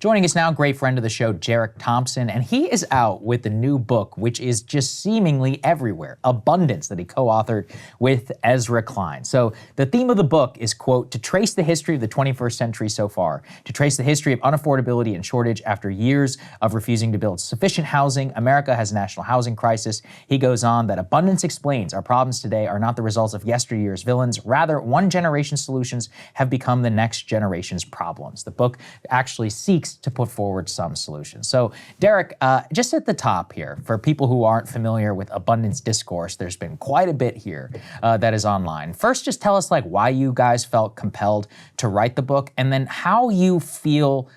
Joining us now, great friend of the show, Derek Thompson, and he is out with the new book, which is just seemingly everywhere, Abundance, that he co-authored with Ezra Klein. So the theme of the book is, quote, to trace the history of the 21st century so far, to trace the history of unaffordability and shortage after years of refusing to build sufficient housing. America has a national housing crisis. He goes on that Abundance explains our problems today are not the results of yesteryear's villains. Rather, one generation's solutions have become the next generation's problems. The book actually seeks to put forward some solutions. So, Derek, just at the top here, for people who aren't familiar with abundance discourse, there's been quite a bit here that is online. First, just tell us why you guys felt compelled to write the book, and then how you feel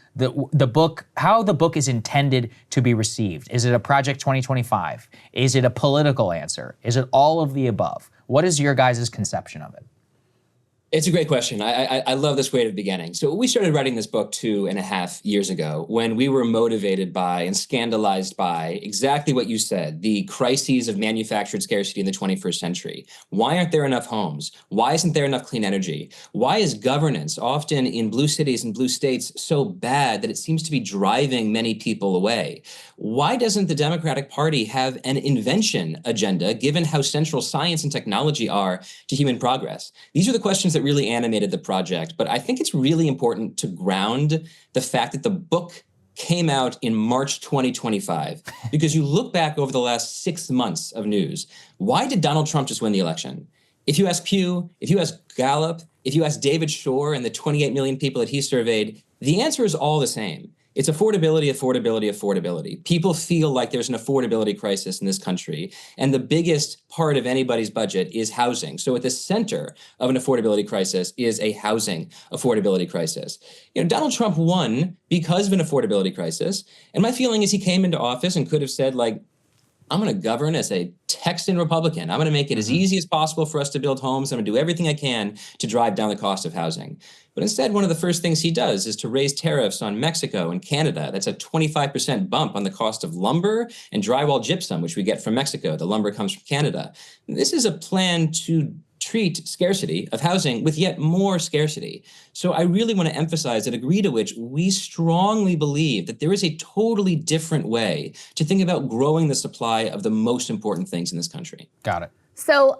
how the book is intended to be received. Is it a Project 2025? Is it a political answer? Is it all of the above? What is your guys' conception of it? It's a great question. I love this way of beginning. So we started writing this book 2.5 years ago when we were motivated by and scandalized by exactly what you said, the crises of manufactured scarcity in the 21st century. Why aren't there enough homes? Why isn't there enough clean energy? Why is governance, often in blue cities and blue states, so bad that it seems to be driving many people away? Why doesn't the Democratic Party have an invention agenda, given how central science and technology are to human progress? These are the questions that really animated the project, but I think it's really important to ground the fact that the book came out in March 2025, because you look back over the last 6 months of news. Why did Donald Trump just win the election? If you ask Pew, if you ask Gallup, if you ask David Shore and the 28 million people that he surveyed, the answer is all the same. It's affordability, affordability, affordability. People feel like there's an affordability crisis in this country, and the biggest part of anybody's budget is housing. So at the center of an affordability crisis is a housing affordability crisis. Donald Trump won because of an affordability crisis, and my feeling is he came into office and could have said, I'm going to govern as a Texan Republican. I'm going to make it as easy as possible for us to build homes. I'm going to do everything I can to drive down the cost of housing. But instead, one of the first things he does is to raise tariffs on Mexico and Canada. That's a 25% bump on the cost of lumber and drywall gypsum, which we get from Mexico. The lumber comes from Canada. This is a plan to treat scarcity of housing with yet more scarcity. So I really want to emphasize the degree to which we strongly believe that there is a totally different way to think about growing the supply of the most important things in this country. Got it. So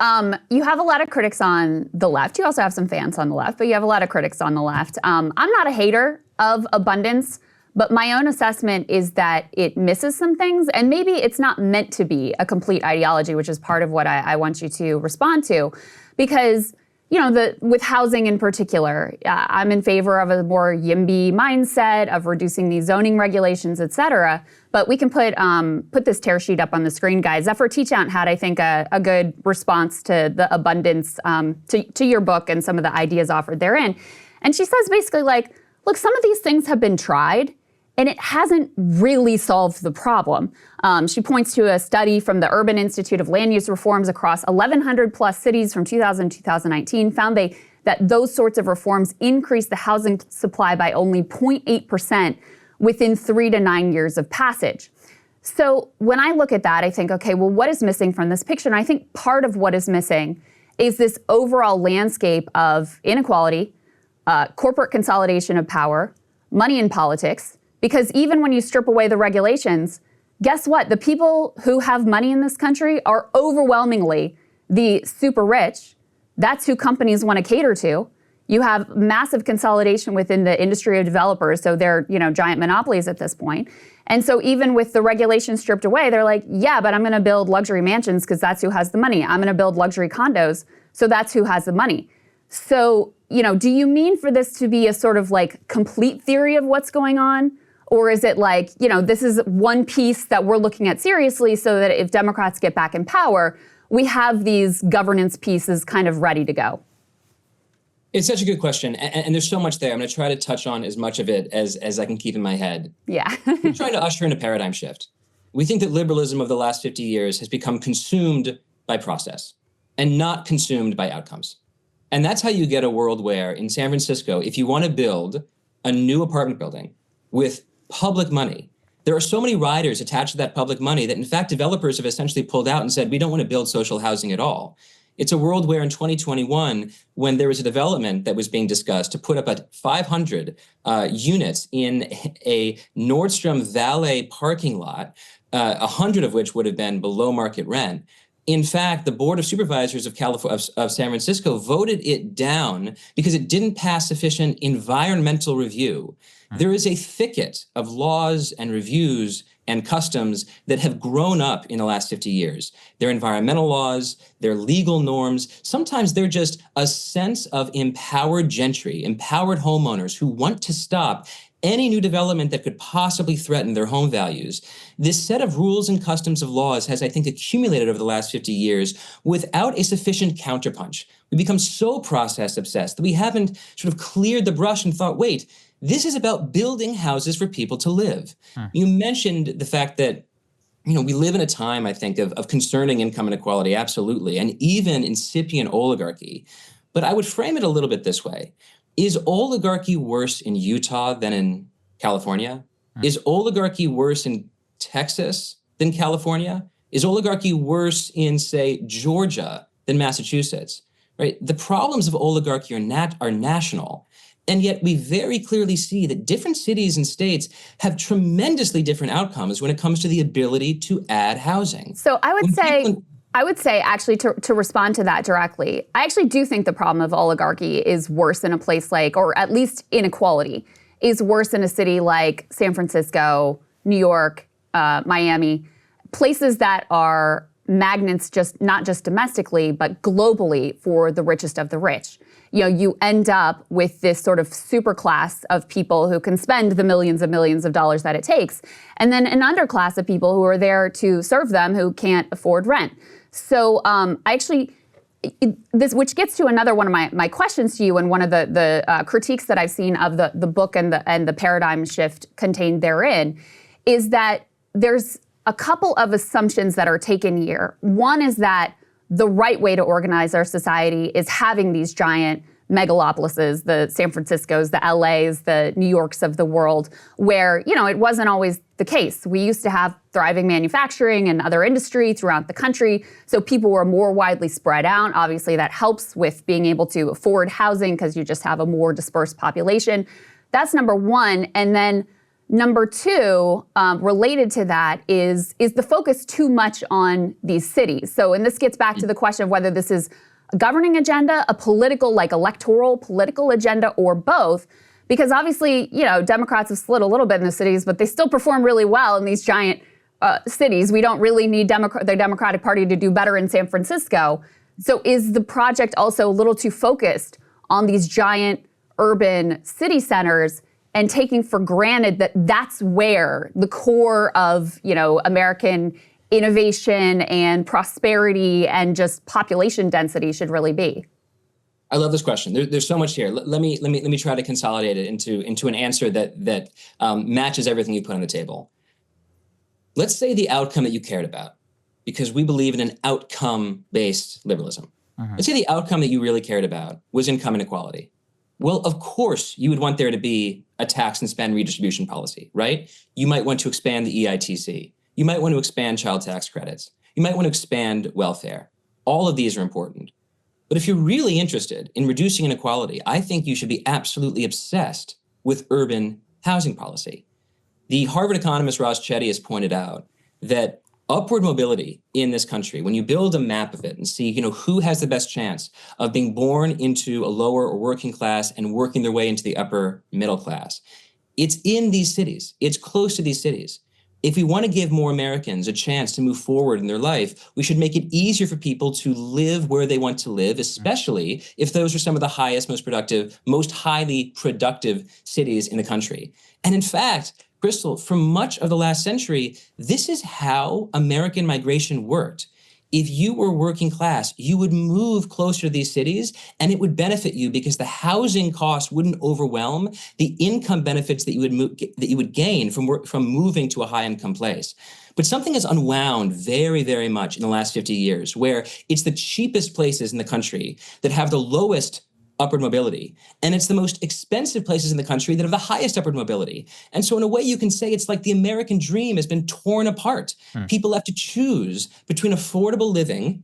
you have a lot of critics on the left. You also have some fans on the left, but you have a lot of critics on the left. I'm not a hater of abundance, but my own assessment is that it misses some things, and maybe it's not meant to be a complete ideology, which is part of what I want you to respond to. Because, with housing in particular, I'm in favor of a more YIMBY mindset of reducing these zoning regulations, et cetera. But we can put this tear sheet up on the screen, guys. Zephyr Teachant had, I think, a good response to the abundance, to your book and some of the ideas offered therein. And she says basically look, some of these things have been tried, and it hasn't really solved the problem. She points to a study from the Urban Institute of Land Use Reforms across 1,100 plus cities from 2000 to 2019, found that those sorts of reforms increased the housing supply by only 0.8% within 3 to 9 years of passage. So when I look at that, I think, okay, well, what is missing from this picture? And I think part of what is missing is this overall landscape of inequality, corporate consolidation of power, money in politics. Because even when you strip away the regulations, guess what? The people who have money in this country are overwhelmingly the super rich. That's who companies want to cater to. You have massive consolidation within the industry of developers, so they're, giant monopolies at this point. And so even with the regulations stripped away, they're like, yeah, but I'm going to build luxury mansions because that's who has the money. I'm going to build luxury condos, so that's who has the money. So, do you mean for this to be a sort of complete theory of what's going on? Or is it this is one piece that we're looking at seriously so that if Democrats get back in power, we have these governance pieces kind of ready to go? It's such a good question. And there's so much there. I'm going to try to touch on as much of it as I can keep in my head. Yeah. We're trying to usher in a paradigm shift. We think that liberalism of the last 50 years has become consumed by process and not consumed by outcomes. And that's how you get a world where in San Francisco, if you want to build a new apartment building with public money, there are so many riders attached to that public money that in fact developers have essentially pulled out and said, we don't want to build social housing at all. It's a world where in 2021, when there was a development that was being discussed to put up at 500 units in a Nordstrom valet parking lot, 100 of which would have been below market rent. In fact, the Board of Supervisors of San Francisco voted it down because it didn't pass sufficient environmental review. There is a thicket of laws and reviews and customs that have grown up in the last 50 years. They're environmental laws, they're legal norms. Sometimes they're just a sense of empowered gentry, empowered homeowners who want to stop any new development that could possibly threaten their home values. This set of rules and customs of laws has, I think, accumulated over the last 50 years without a sufficient counterpunch. We become so process obsessed that we haven't sort of cleared the brush and thought, wait, this is about building houses for people to live. You mentioned the fact that we live in a time, I think, of concerning income inequality, absolutely, and even incipient oligarchy. But I would frame it a little bit this way. Is oligarchy worse in Utah than in California? Is oligarchy worse in Texas than California? Is oligarchy worse in, say, Georgia than Massachusetts? Right? The problems of oligarchy are national. And yet we very clearly see that different cities and states have tremendously different outcomes when it comes to the ability to add housing. So I would say actually to respond to that directly, I actually do think the problem of oligarchy is worse in a place like, or at least inequality, is worse in a city like San Francisco, New York, Miami, places that are magnets not just domestically, but globally for the richest of the rich. You end up with this sort of super class of people who can spend the millions and millions of dollars that it takes, and then an underclass of people who are there to serve them who can't afford rent. So which gets to another one of my questions to you, and one of the critiques that I've seen of the book and the paradigm shift contained therein, is that there's a couple of assumptions that are taken here. One is that the right way to organize our society is having these giant megalopolises, the San Franciscos, the LAs, the New Yorks of the world, where, it wasn't always the case. We used to have thriving manufacturing and other industry throughout the country, so people were more widely spread out. Obviously, that helps with being able to afford housing because you just have a more dispersed population. That's number one. And then number two, related to that, is the focus too much on these cities? So, and this gets back to the question of whether this is a governing agenda, a political, like electoral political agenda, or both. Because obviously, Democrats have slid a little bit in the cities, but they still perform really well in these giant cities. We don't really need the Democratic Party to do better in San Francisco. So is the project also a little too focused on these giant urban city centers and taking for granted that that's where the core of, American innovation and prosperity and just population density should really be? I love this question. There's so much here. Let me try to consolidate it into an answer that matches everything you put on the table. Let's say the outcome that you cared about, because we believe in an outcome-based liberalism. Let's say the outcome that you really cared about was income inequality. Well, of course, you would want there to be a tax and spend redistribution policy, right? You might want to expand the EITC. You might want to expand child tax credits. You might want to expand welfare. All of these are important. But if you're really interested in reducing inequality, I think you should be absolutely obsessed with urban housing policy. The Harvard economist Ross Chetty has pointed out that upward mobility in this country, when you build a map of it and see, who has the best chance of being born into a lower or working class and working their way into the upper middle class, it's in these cities. It's close to these cities. If we want to give more Americans a chance to move forward in their life, we should make it easier for people to live where they want to live, especially if those are some of the highest, most productive, most highly productive cities in the country. And in fact, Krystal, for much of the last century, this is how American migration worked. If you were working class, you would move closer to these cities, and it would benefit you because the housing costs wouldn't overwhelm the income benefits that you would gain from moving to a high-income place. But something has unwound very, very much in the last 50 years, where it's the cheapest places in the country that have the lowest upward mobility. And it's the most expensive places in the country that have the highest upward mobility. And so in a way you can say it's like the American dream has been torn apart. People have to choose between affordable living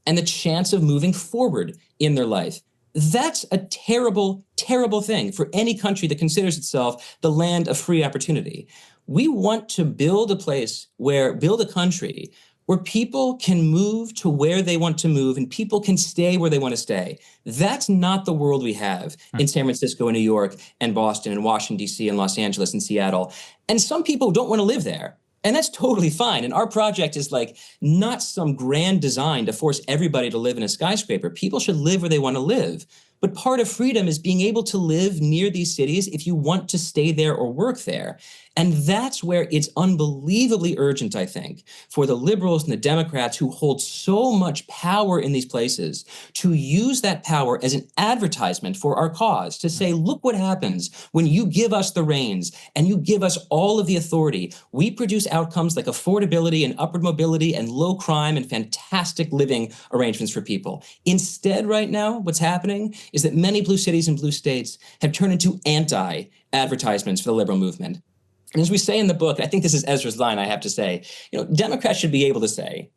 and the chance of moving forward in their life. That's a terrible, terrible thing for any country that considers itself the land of free opportunity. We want to build a country where people can move to where they want to move and people can stay where they want to stay. That's not the world we have in San Francisco and New York and Boston and Washington, D.C. and Los Angeles and Seattle. And some people don't want to live there. And that's totally fine. And our project is like not some grand design to force everybody to live in a skyscraper. People should live where they want to live. But part of freedom is being able to live near these cities if you want to stay there or work there. And that's where it's unbelievably urgent, I think, for the liberals and the Democrats who hold so much power in these places to use that power as an advertisement for our cause, to say, look what happens when you give us the reins and you give us all of the authority. We produce outcomes like affordability and upward mobility and low crime and fantastic living arrangements for people. Instead, right now, what's happening is that many blue cities and blue states have turned into anti-advertisements for the liberal movement. And as we say in the book, I think this is Ezra's line, I have to say, Democrats should be able to say,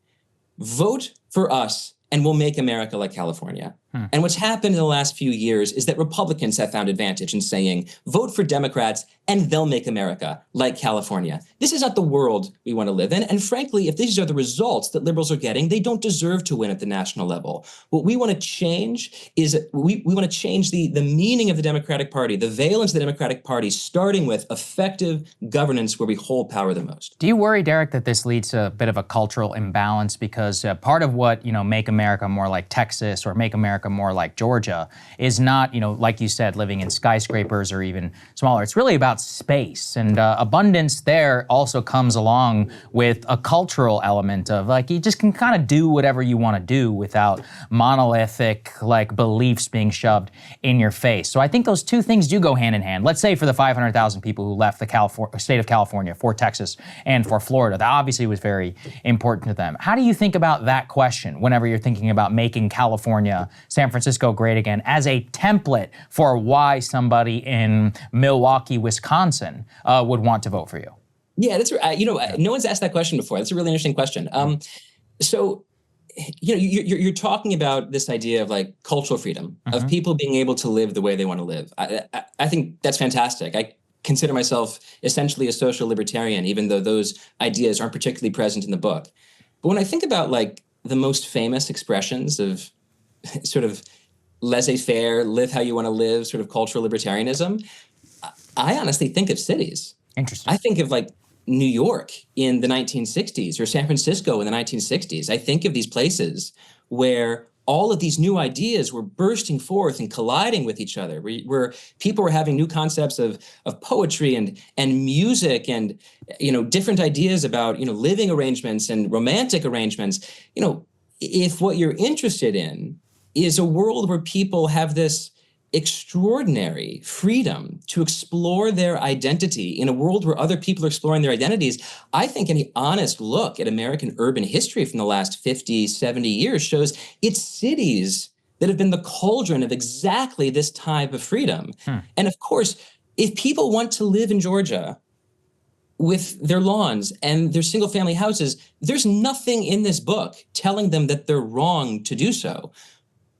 vote for us and we'll make America like California. And what's happened in the last few years is that Republicans have found advantage in saying, vote for Democrats and they'll make America like California. This is not the world we want to live in. And frankly, if these are the results that liberals are getting, they don't deserve to win at the national level. What we want to change is we want to change the meaning of the Democratic Party, the valence of the Democratic Party, starting with effective governance where we hold power the most. Do you worry, Derek, that this leads to a bit of a cultural imbalance? Because part of what, make America more like Texas or make America more like Georgia is not, like you said, living in skyscrapers or even smaller. It's really about space, and abundance there also comes along with a cultural element of you just can kind of do whatever you want to do without monolithic beliefs being shoved in your face. So I think those two things do go hand in hand. Let's say for the 500,000 people who left the state of California for Texas and for Florida, that obviously was very important to them. How do you think about that question whenever you're thinking about making California, San Francisco great again as a template for why somebody in Milwaukee, Wisconsin would want to vote for you? Yeah, that's right. No one's asked that question before. That's a really interesting question. So, you're talking about this idea of cultural freedom, of people being able to live the way they want to live. I think that's fantastic. I consider myself essentially a social libertarian, even though those ideas aren't particularly present in the book. But when I think about the most famous expressions of sort of laissez-faire, live how you want to live, sort of cultural libertarianism, I honestly think of cities. Interesting. I think of New York in the 1960s or San Francisco in the 1960s. I think of these places where all of these new ideas were bursting forth and colliding with each other, where people were having new concepts of poetry and music and, different ideas about, living arrangements and romantic arrangements. If what you're interested in is a world where people have this extraordinary freedom to explore their identity in a world where other people are exploring their identities, I think any honest look at American urban history from the last 50, 70 years shows it's cities that have been the cauldron of exactly this type of freedom. And of course, if people want to live in Georgia with their lawns and their single family houses, there's nothing in this book telling them that they're wrong to do so.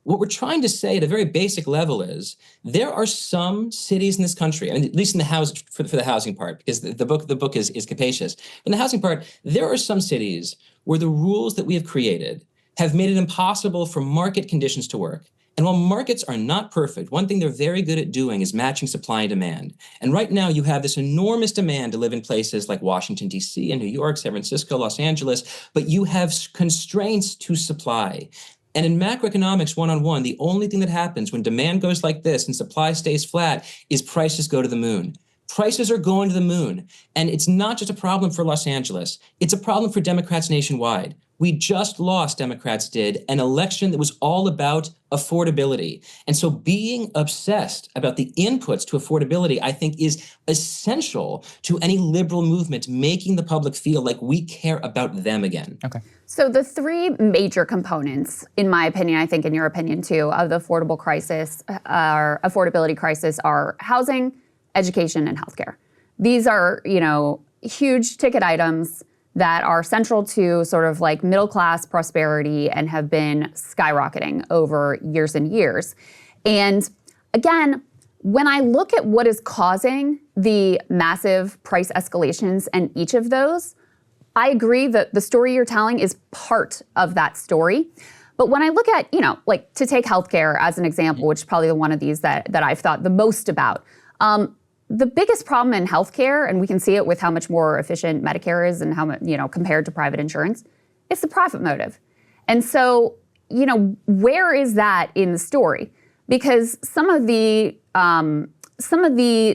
What we're trying to say at a very basic level is there are some cities in this country, at least in the house for the housing part, because the book is capacious. In the housing part, there are some cities where the rules that we have created have made it impossible for market conditions to work. And while markets are not perfect, one thing they're very good at doing is matching supply and demand. And right now you have this enormous demand to live in places like Washington, D.C. and New York, San Francisco, Los Angeles, but you have constraints to supply. And in macroeconomics 101, the only thing that happens when demand goes like this and supply stays flat is prices go to the moon. Prices are going to the moon. And it's not just a problem for Los Angeles. It's a problem for Democrats nationwide. We just lost, Democrats did, an election that was all about affordability. And so being obsessed about the inputs to affordability, I think, is essential to any liberal movement making the public feel like we care about them again. Okay. So the three major components, in my opinion, I think in your opinion too, of the affordability crisis are housing, education, and healthcare. These are, huge ticket items that are central to sort of like middle class prosperity and have been skyrocketing over years and years. And again, when I look at what is causing the massive price escalations in each of those, I agree that the story you're telling is part of that story. But when I look at, like to take healthcare as an example, which is probably one of these that I've thought the most about, the biggest problem in healthcare, and we can see it with how much more efficient Medicare is and how much, compared to private insurance, it's the profit motive. And so, where is that in the story? Because some of the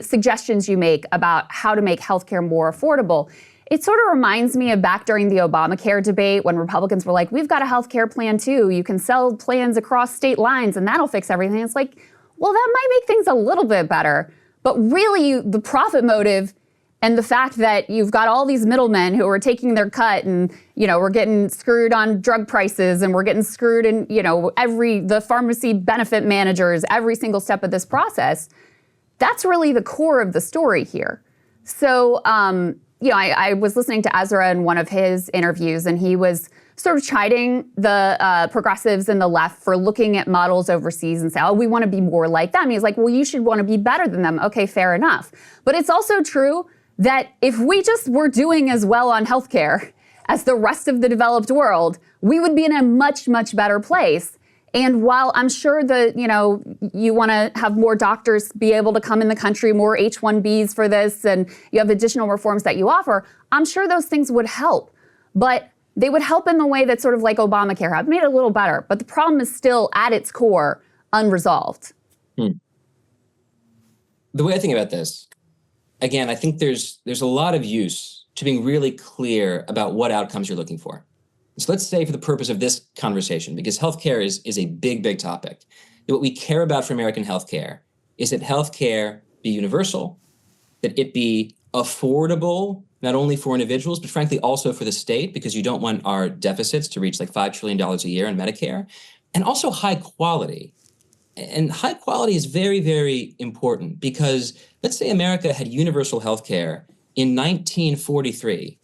suggestions you make about how to make healthcare more affordable, it sort of reminds me of back during the Obamacare debate when Republicans were like, we've got a healthcare plan too. You can sell plans across state lines and that'll fix everything. It's like, well, that might make things a little bit better. But really, the profit motive and the fact that you've got all these middlemen who are taking their cut and, we're getting screwed on drug prices and we're getting screwed in, the pharmacy benefit managers, every single step of this process, that's really the core of the story here. So, I was listening to Ezra in one of his interviews, and he was sort of chiding the progressives and the left for looking at models overseas and say, oh, we want to be more like them. He's like, well, you should want to be better than them. Okay, fair enough. But it's also true that if we just were doing as well on healthcare as the rest of the developed world, we would be in a much, much better place. And while I'm sure that, you want to have more doctors be able to come in the country, more H-1Bs for this, and you have additional reforms that you offer, I'm sure those things would help. But they would help in the way that sort of like Obamacare had made it a little better. But the problem is still at its core unresolved. The way I think about this, again, I think there's a lot of use to being really clear about what outcomes you're looking for. So let's say for the purpose of this conversation, because healthcare is a big, big topic, that what we care about for American healthcare is that healthcare be universal, that it be affordable, not only for individuals, but frankly also for the state, because you don't want our deficits to reach like $5 trillion a year in Medicare, and also high quality. And high quality is very, very important because let's say America had universal healthcare in 1943.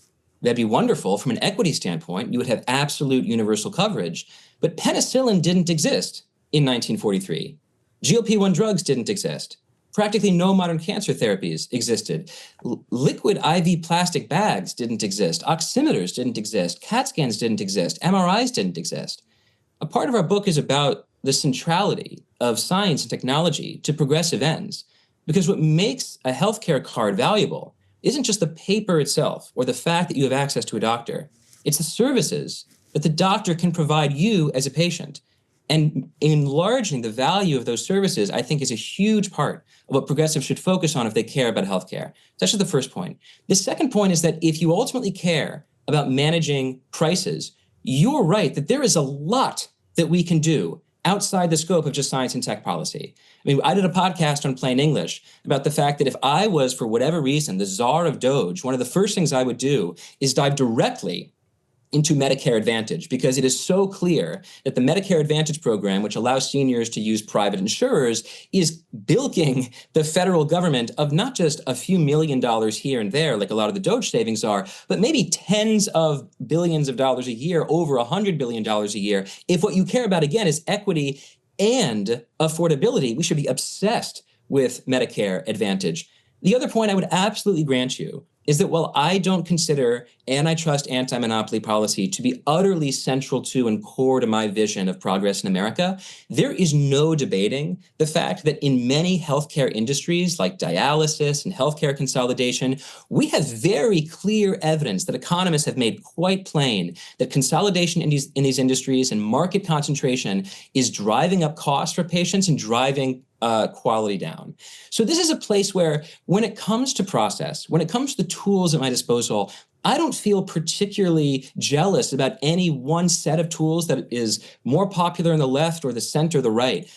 That'd be wonderful from an equity standpoint. You would have absolute universal coverage, but penicillin didn't exist in 1943. GLP-1 drugs didn't exist. Practically no modern cancer therapies existed. Liquid IV plastic bags didn't exist. Oximeters didn't exist. CAT scans didn't exist. MRIs didn't exist. A part of our book is about the centrality of science and technology to progressive ends, because what makes a healthcare card valuable isn't just the paper itself or the fact that you have access to a doctor. It's the services that the doctor can provide you as a patient. And enlarging the value of those services, I think, is a huge part of what progressives should focus on if they care about healthcare. That's just the first point. The second point is that if you ultimately care about managing prices, you're right that there is a lot that we can do outside the scope of just science and tech policy. I mean, I did a podcast on plain English about the fact that if I was, for whatever reason, the czar of Doge, one of the first things I would do is dive directly into Medicare Advantage, because it is so clear that the Medicare Advantage program, which allows seniors to use private insurers, is bilking the federal government of not just a few $1 million here and there, like a lot of the Doge savings are, but maybe tens of billions of dollars a year, over $100 billion a year. If what you care about, again, is equity and affordability, we should be obsessed with Medicare Advantage. The other point I would absolutely grant you is that while I don't consider antitrust, anti-monopoly policy to be utterly central to and core to my vision of progress in America, there is no debating the fact that in many healthcare industries like dialysis and healthcare consolidation, we have very clear evidence that economists have made quite plain that consolidation in these industries and market concentration is driving up costs for patients and driving quality down. So this is a place where when it comes to process, when it comes to the tools at my disposal, I don't feel particularly jealous about any one set of tools that is more popular on the left or the center or the right.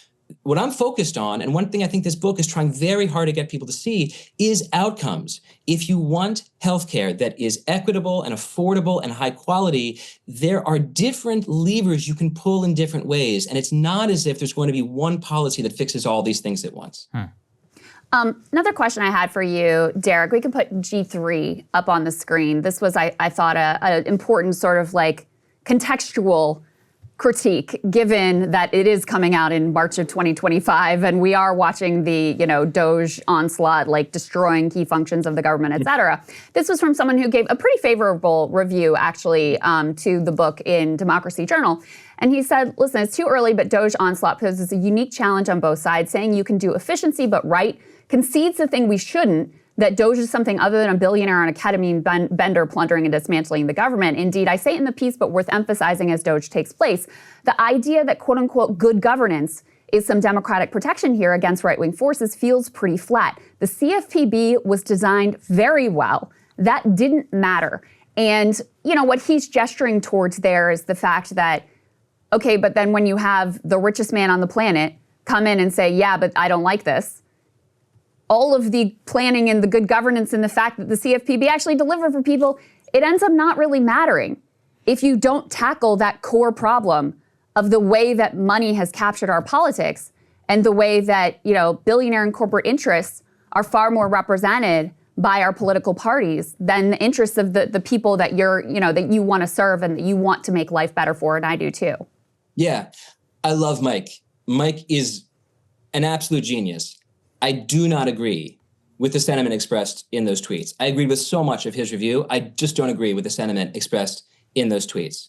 What I'm focused on, and one thing I think this book is trying very hard to get people to see, is outcomes. If you want healthcare that is equitable and affordable and high quality, there are different levers you can pull in different ways. And it's not as if there's going to be one policy that fixes all these things at once. Another question I had for you, Derek, we can put G3 up on the screen. This was, I thought, an important sort of like contextual critique, given that it is coming out in March of 2025, and we are watching the, Doge onslaught, like destroying key functions of the government, et cetera. This was from someone who gave a pretty favorable review, actually, to the book in Democracy Journal. And he said, listen, it's too early, but Doge onslaught poses a unique challenge on both sides, saying you can do efficiency but right concedes the thing we shouldn't, that Doge is something other than a billionaire on a ketamine bender plundering and dismantling the government. Indeed, I say it in the piece, but worth emphasizing as Doge takes place, the idea that quote unquote good governance is some democratic protection here against right-wing forces feels pretty flat. The CFPB was designed very well. That didn't matter. And, what he's gesturing towards there is the fact that, okay, but then when you have the richest man on the planet come in and say, yeah, but I don't like this, all of the planning and the good governance and the fact that the CFPB actually deliver for people, it ends up not really mattering if you don't tackle that core problem of the way that money has captured our politics and the way that, billionaire and corporate interests are far more represented by our political parties than the interests of the people that that you want to serve and that you want to make life better for, and I do too. Yeah, I love Mike. Mike is an absolute genius. I do not agree with the sentiment expressed in those tweets. I agree with so much of his review. I just don't agree with the sentiment expressed in those tweets.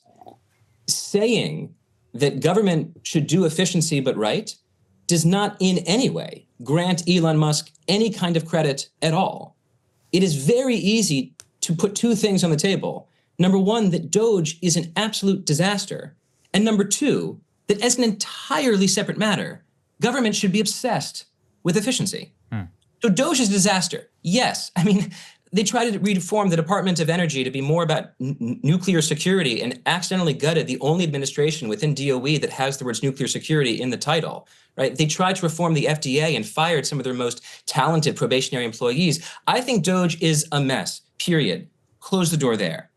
Saying that government should do efficiency but right does not in any way grant Elon Musk any kind of credit at all. It is very easy to put two things on the table. Number one, that Doge is an absolute disaster. And number two, that as an entirely separate matter, government should be obsessed with efficiency. So Doge is a disaster. Yes. I mean, they tried to reform the Department of Energy to be more about nuclear security and accidentally gutted the only administration within DOE that has the words nuclear security in the title, right? They tried to reform the FDA and fired some of their most talented probationary employees. I think Doge is a mess, period. Close the door there.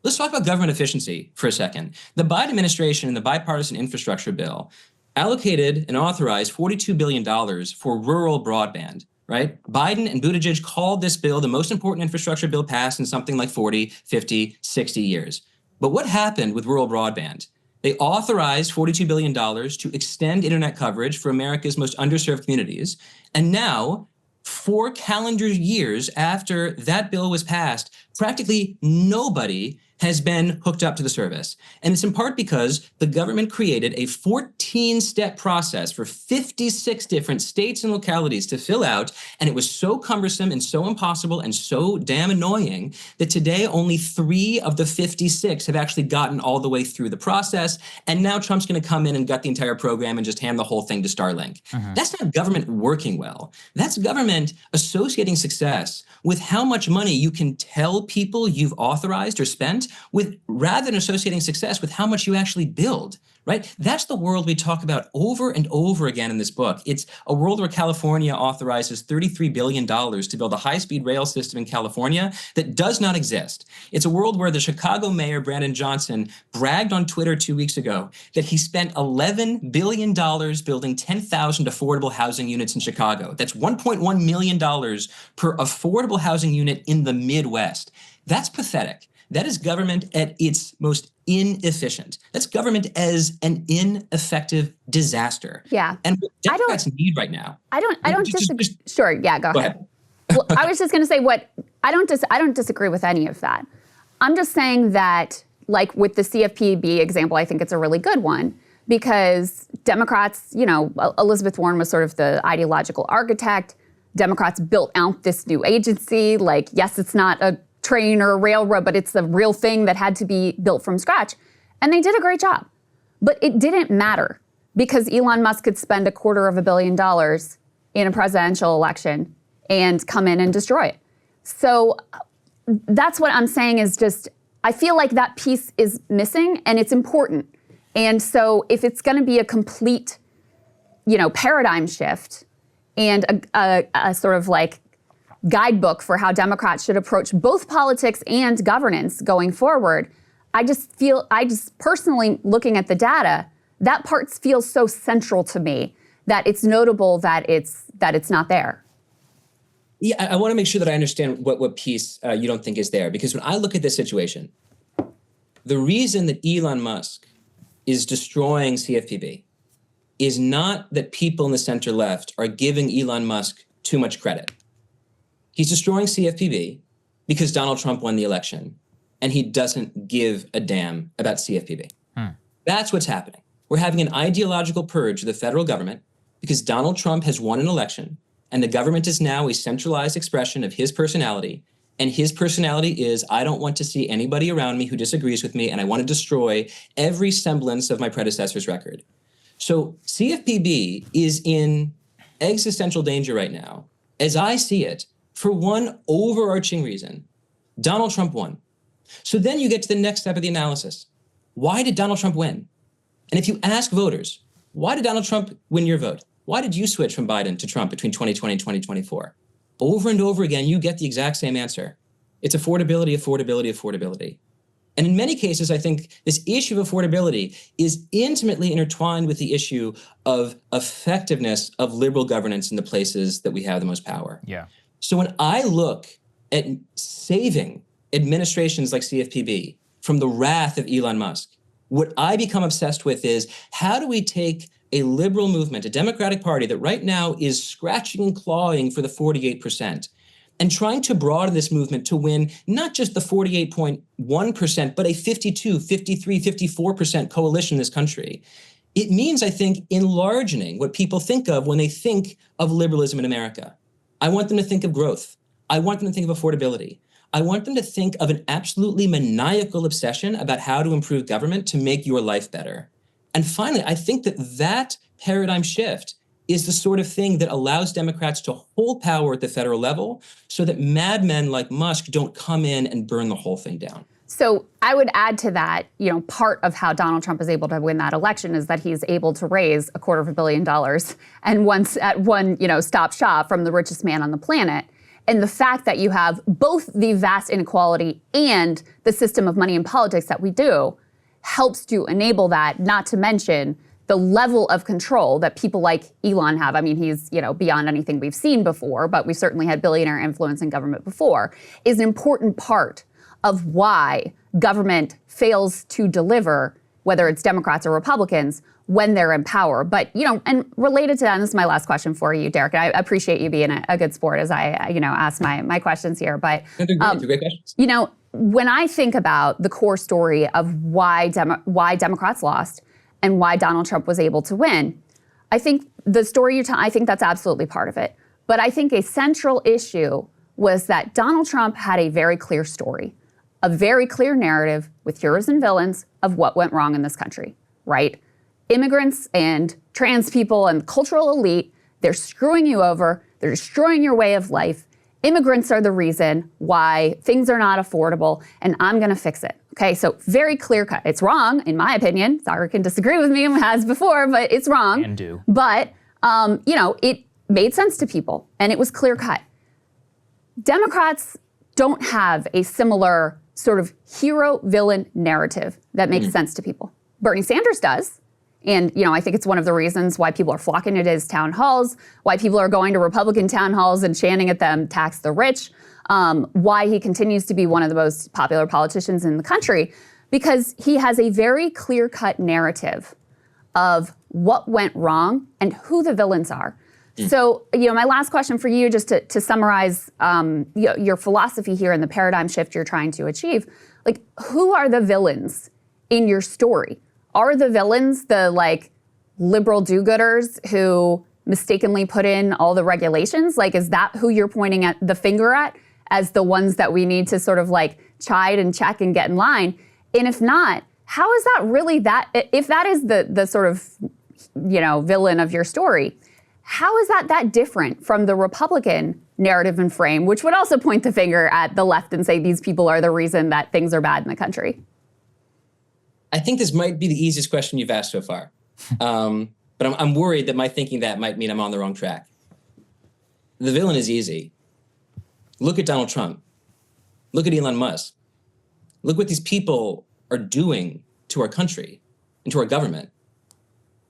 Let's talk about government efficiency for a second. The Biden administration in the bipartisan infrastructure bill allocated and authorized $42 billion for rural broadband, right? Biden and Buttigieg called this bill the most important infrastructure bill passed in something like 40, 50, 60 years. But what happened with rural broadband? They authorized $42 billion to extend internet coverage for America's most underserved communities. And now, 4 calendar years after that bill was passed, practically nobody has been hooked up to the service. And it's in part because the government created a 14-step process for 56 different states and localities to fill out. And it was so cumbersome and so impossible and so damn annoying that today only 3 of the 56 have actually gotten all the way through the process. And now Trump's going to come in and gut the entire program and just hand the whole thing to Starlink. That's not government working well. That's government associating success with how much money you can tell people you've authorized or spent, with rather than associating success with how much you actually build, right? That's the world we talk about over and over again in this book. It's a world where California authorizes $33 billion to build a high-speed rail system in California that does not exist. It's a world where the Chicago mayor, Brandon Johnson, bragged on Twitter 2 weeks ago that he spent $11 billion building 10,000 affordable housing units in Chicago. That's $1.1 million per affordable housing unit in the Midwest. That's pathetic. That is government at its most inefficient. That's government as an ineffective disaster. Yeah. And what Democrats need right now. I don't disagree. Sure. Yeah. Go ahead. Well, Okay. I was just going to say I don't disagree with any of that. I'm just saying that, like with the CFPB example, I think it's a really good one because Democrats, Elizabeth Warren was sort of the ideological architect. Democrats built out this new agency. Like, yes, it's not a train or a railroad, but it's the real thing that had to be built from scratch. And they did a great job. But it didn't matter because Elon Musk could spend $250 million in a presidential election and come in and destroy it. So that's what I'm saying is just, I feel like that piece is missing and it's important. And so if it's going to be a complete, paradigm shift and a sort of like guidebook for how Democrats should approach both politics and governance going forward, I just personally looking at the data, that part feels so central to me that it's notable that it's not there. Yeah, I want to make sure that I understand what piece you don't think is there. Because when I look at this situation, the reason that Elon Musk is destroying CFPB is not that people in the center left are giving Elon Musk too much credit. He's destroying CFPB because Donald Trump won the election and he doesn't give a damn about CFPB. That's what's happening. We're having an ideological purge of the federal government because Donald Trump has won an election and the government is now a centralized expression of his personality. And his personality is, I don't want to see anybody around me who disagrees with me, and I want to destroy every semblance of my predecessor's record. So CFPB is in existential danger right now, as I see it, for one overarching reason. Donald Trump won. So then you get to the next step of the analysis. Why did Donald Trump win? And if you ask voters, why did Donald Trump win your vote? Why did you switch from Biden to Trump between 2020 and 2024? Over and over again, you get the exact same answer. It's affordability, affordability, affordability. And in many cases, I think this issue of affordability is intimately intertwined with the issue of effectiveness of liberal governance in the places that we have the most power. Yeah. So when I look at saving administrations like CFPB from the wrath of Elon Musk, what I become obsessed with is how do we take a liberal movement, a Democratic Party that right now is scratching and clawing for the 48%, and trying to broaden this movement to win not just the 48.1%, but a 52, 53, 54% coalition in this country. It means, I think, enlarging what people think of when they think of liberalism in America. I want them to think of growth. I want them to think of affordability. I want them to think of an absolutely maniacal obsession about how to improve government to make your life better. And finally, I think that paradigm shift is the sort of thing that allows Democrats to hold power at the federal level so that madmen like Musk don't come in and burn the whole thing down. So I would add to that, part of how Donald Trump is able to win that election is that he's able to raise $250 million and once at one, stop shop from the richest man on the planet. And the fact that you have both the vast inequality and the system of money in politics that we do helps to enable that, not to mention the level of control that people like Elon have. I mean, he's, beyond anything we've seen before, but we've certainly had billionaire influence in government before, is an important part of why government fails to deliver, whether it's Democrats or Republicans, when they're in power. But, and related to that, and this is my last question for you, Derek, and I appreciate you being a good sport as I, ask my questions here. But, they're great questions. When I think about the core story of why Democrats lost and why Donald Trump was able to win, I think the story you tell, I think that's absolutely part of it. But I think a central issue was that Donald Trump had a very clear story, a very clear narrative with heroes and villains of what went wrong in this country, right? Immigrants and trans people and the cultural elite, they're screwing you over, they're destroying your way of life. Immigrants are the reason why things are not affordable, and I'm gonna fix it. Okay, so very clear cut. It's wrong, in my opinion. Saagar can disagree with me, as before, but it's wrong. And do. But, it made sense to people, and it was clear cut. Democrats don't have a similar sort of hero-villain narrative that makes sense to people. Bernie Sanders does. And, I think it's one of the reasons why people are flocking to his town halls, why people are going to Republican town halls and chanting at them, tax the rich, why he continues to be one of the most popular politicians in the country, because he has a very clear-cut narrative of what went wrong and who the villains are. So, my last question for you, just to summarize your philosophy here and the paradigm shift you're trying to achieve, like, who are the villains in your story? Are the villains the liberal do-gooders who mistakenly put in all the regulations? Is that who you're pointing at the finger at as the ones that we need to sort of chide and check and get in line? And if not, how is that really if that is the sort of, villain of your story, how is that different from the Republican narrative and frame, which would also point the finger at the left and say these people are the reason that things are bad in the country? I think this might be the easiest question you've asked so far. But I'm worried that my thinking that might mean I'm on the wrong track. The villain is easy. Look at Donald Trump. Look at Elon Musk. Look what these people are doing to our country and to our government.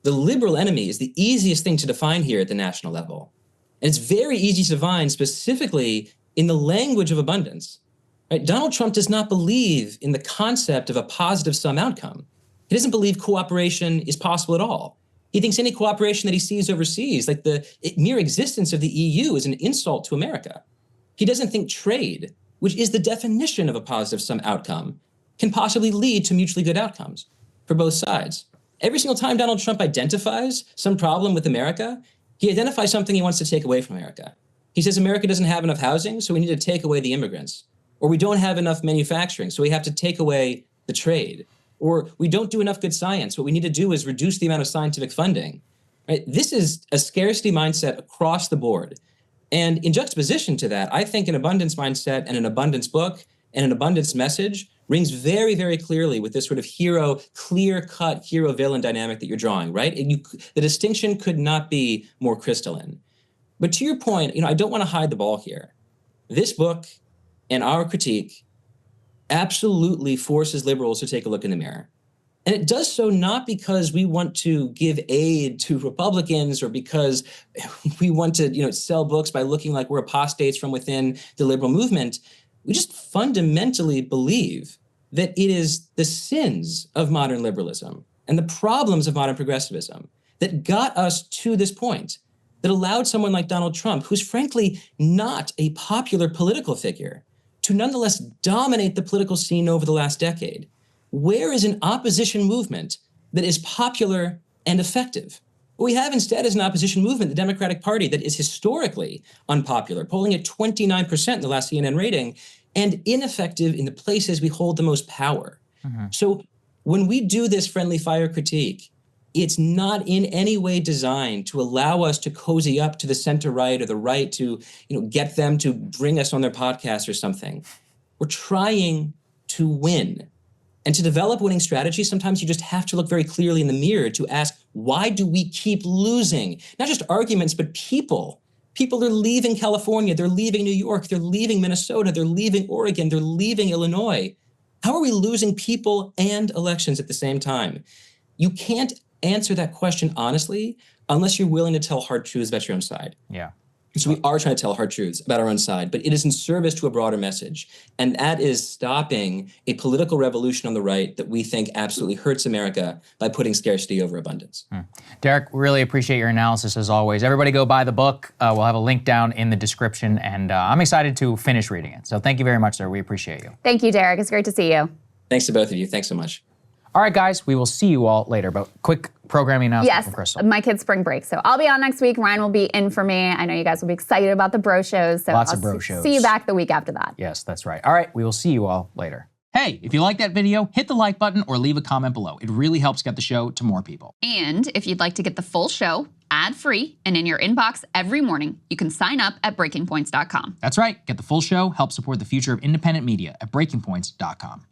The liberal enemy is the easiest thing to define here at the national level. And it's very easy to find specifically in the language of abundance. Right? Donald Trump does not believe in the concept of a positive sum outcome. He doesn't believe cooperation is possible at all. He thinks any cooperation that he sees overseas, like the mere existence of the EU, is an insult to America. He doesn't think trade, which is the definition of a positive sum outcome, can possibly lead to mutually good outcomes for both sides. Every single time Donald Trump identifies some problem with America, he identifies something he wants to take away from America. He says America doesn't have enough housing, so we need to take away the immigrants. Or we don't have enough manufacturing, so we have to take away the trade. Or we don't do enough good science. What we need to do is reduce the amount of scientific funding. Right? This is a scarcity mindset across the board. And in juxtaposition to that, I think an abundance mindset and an abundance book and an abundance message rings very, very clearly with this sort of clear-cut hero-villain dynamic that you're drawing, right? The distinction could not be more crystalline. But to your point, I don't want to hide the ball here. This book and our critique absolutely forces liberals to take a look in the mirror. And it does so not because we want to give aid to Republicans or because we want to, sell books by looking like we're apostates from within the liberal movement. We just fundamentally believe that it is the sins of modern liberalism and the problems of modern progressivism that got us to this point, that allowed someone like Donald Trump, who's frankly not a popular political figure, to nonetheless dominate the political scene over the last decade. Where is an opposition movement that is popular and effective? What we have instead is an opposition movement, the Democratic Party, that is historically unpopular, polling at 29% in the last CNN rating, and ineffective in the places we hold the most power. So when we do this friendly fire critique, it's not in any way designed to allow us to cozy up to the center right or the right to, get them to bring us on their podcast or something. We're trying to win. And to develop winning strategies, sometimes you just have to look very clearly in the mirror to ask, why do we keep losing? Not just arguments, but people. People are leaving California, they're leaving New York, they're leaving Minnesota, they're leaving Oregon, they're leaving Illinois. How are we losing people and elections at the same time? You can't answer that question honestly unless you're willing to tell hard truths about your own side. Yeah. So we are trying to tell hard truths about our own side, but it is in service to a broader message. And that is stopping a political revolution on the right that we think absolutely hurts America by putting scarcity over abundance. Derek, really appreciate your analysis as always. Everybody go buy the book. We'll have a link down in the description, and I'm excited to finish reading it. So thank you very much, sir. We appreciate you. Thank you, Derek. It's great to see you. Thanks to both of you. Thanks so much. All right, guys, we will see you all later, but quick programming announcement from Krystal. Yes, my kid's spring break. So I'll be on next week. Ryan will be in for me. I know you guys will be excited about the bro shows. So Lots of bro shows. See you back the week after that. Yes, that's right. All right, we will see you all later. Hey, if you like that video, hit the like button or leave a comment below. It really helps get the show to more people. And if you'd like to get the full show ad-free and in your inbox every morning, you can sign up at breakingpoints.com. That's right. Get the full show, help support the future of independent media at breakingpoints.com.